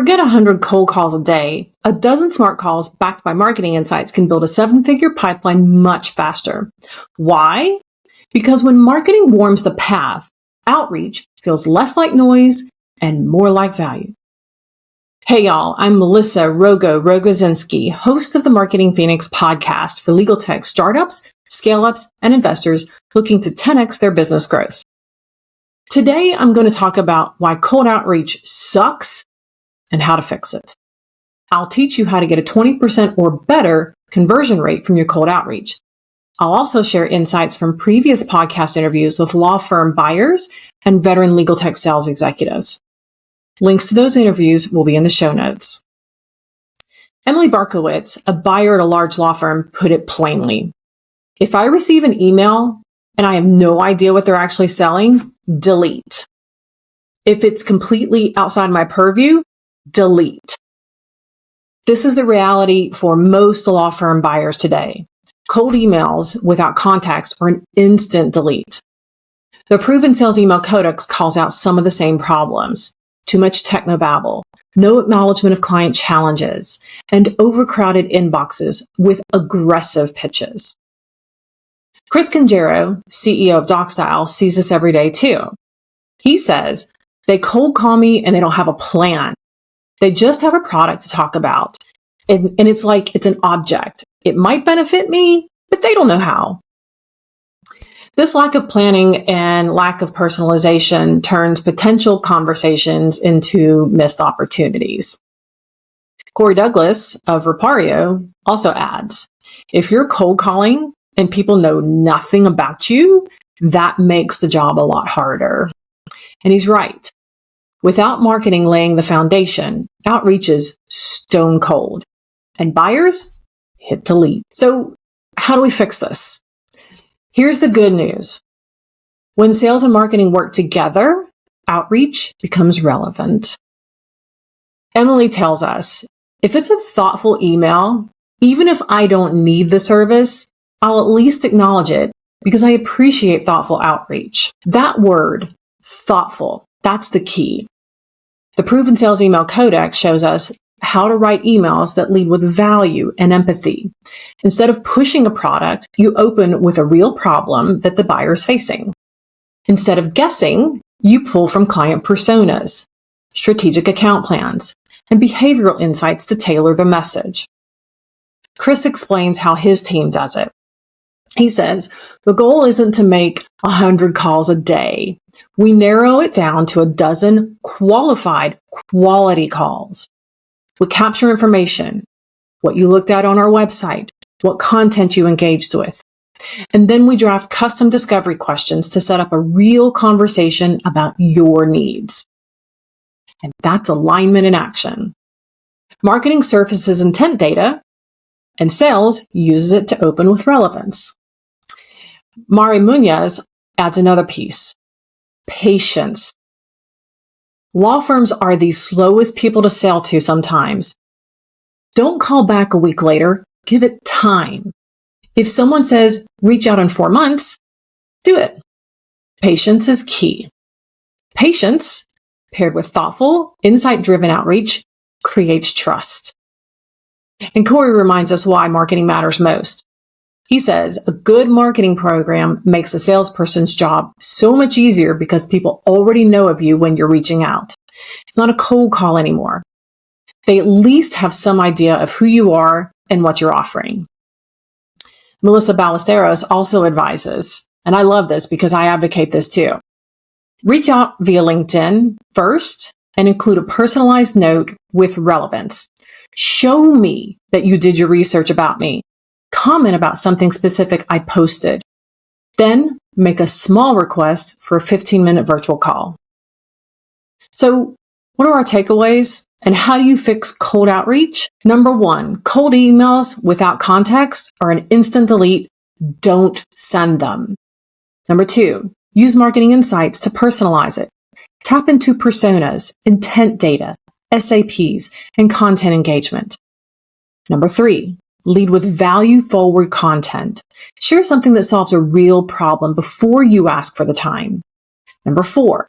Forget 100 cold calls a day. A dozen smart calls backed by marketing insights can build a 7-figure pipeline much faster. Why? Because when marketing warms the path, outreach feels less like noise and more like value. Hey y'all, I'm Melissa Rogozinski, host of the Marketing Phoenix podcast for legal tech startups, scale-ups, and investors looking to 10x their business growth. Today, I'm going to talk about why cold outreach sucks and how to fix it. I'll teach you how to get a 20% or better conversion rate from your cold outreach. I'll also share insights from previous podcast interviews with law firm buyers and veteran legal tech sales executives. Links to those interviews will be in the show notes. Emily Barkowitz, a buyer at a large law firm, put it plainly. If I receive an email and I have no idea what they're actually selling, delete. If it's completely outside my purview, delete. This is the reality for most law firm buyers today. Cold emails without context are an instant delete. The Proven Sales Email Codex calls out some of the same problems. Too much technobabble, no acknowledgement of client challenges, and overcrowded inboxes with aggressive pitches. Chris Conjero, CEO of DocStyle, sees this every day too. He says, they cold call me and they don't have a plan. They just have a product to talk about. And it's like it's an object. It might benefit me, but they don't know how. This lack of planning and lack of personalization turns potential conversations into missed opportunities. Corey Douglas of Rapport also adds, if you're cold calling and people know nothing about you, that makes the job a lot harder. And he's right. Without marketing laying the foundation, outreach is stone cold. And buyers hit delete. So how do we fix this? Here's the good news. When sales and marketing work together, outreach becomes relevant. Emily tells us, if it's a thoughtful email, even if I don't need the service, I'll at least acknowledge it because I appreciate thoughtful outreach. That word, thoughtful, that's the key. The Proven Sales Email Codex shows us how to write emails that lead with value and empathy. Instead of pushing a product, you open with a real problem that the buyer is facing. Instead of guessing, you pull from client personas, strategic account plans, and behavioral insights to tailor the message. Chris explains how his team does it. He says, the goal isn't to make 100 calls a day. We narrow it down to a dozen qualified quality calls. We capture information, what you looked at on our website, what content you engaged with. And then we draft custom discovery questions to set up a real conversation about your needs. And that's alignment in action. Marketing surfaces intent data, and sales uses it to open with relevance. Mari Munoz adds another piece, patience. Law firms are the slowest people to sell to sometimes. Don't call back a week later. Give it time. If someone says, reach out in 4 months, do it. Patience is key. Patience, paired with thoughtful, insight-driven outreach, creates trust. And Corey reminds us why marketing matters most. He says, a good marketing program makes a salesperson's job so much easier because people already know of you when you're reaching out. It's not a cold call anymore. They at least have some idea of who you are and what you're offering. Melissa Ballesteros also advises, and I love this because I advocate this too. Reach out via LinkedIn first and include a personalized note with relevance. Show me that you did your research about me. Comment about something specific I posted. Then make a small request for a 15-minute virtual call. So what are our takeaways? And how do you fix cold outreach? Number 1, cold emails without context are an instant delete. Don't send them. Number 2, use marketing insights to personalize it. Tap into personas, intent data, SAPs, and content engagement. Number 3, lead with value-forward content. Share something that solves a real problem before you ask for the time. Number 4,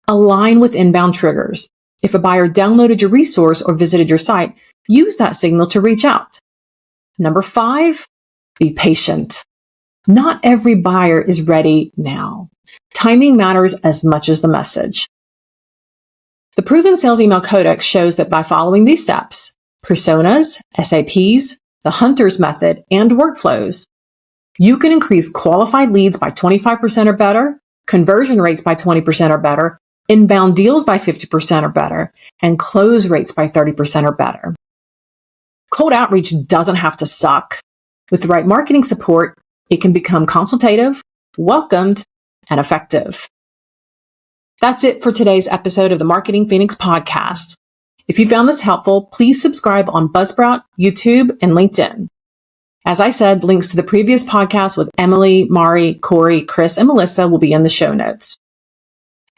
align with inbound triggers. If a buyer downloaded your resource or visited your site, use that signal to reach out. Number 5, be patient. Not every buyer is ready now. Timing matters as much as the message. The Proven Sales Email Codex shows that by following these steps, personas, SAPs, the Hunter's method, and workflows, you can increase qualified leads by 25% or better, conversion rates by 20% or better, inbound deals by 50% or better, and close rates by 30% or better. Cold outreach doesn't have to suck. With the right marketing support, it can become consultative, welcomed, and effective. That's it for today's episode of the Marketing Phoenix podcast. If you found this helpful, please subscribe on Buzzsprout, YouTube, and LinkedIn. As I said, links to the previous podcast with Emily, Mari, Corey, Chris, and Melissa will be in the show notes.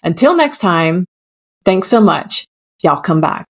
Until next time, thanks so much. Y'all come back.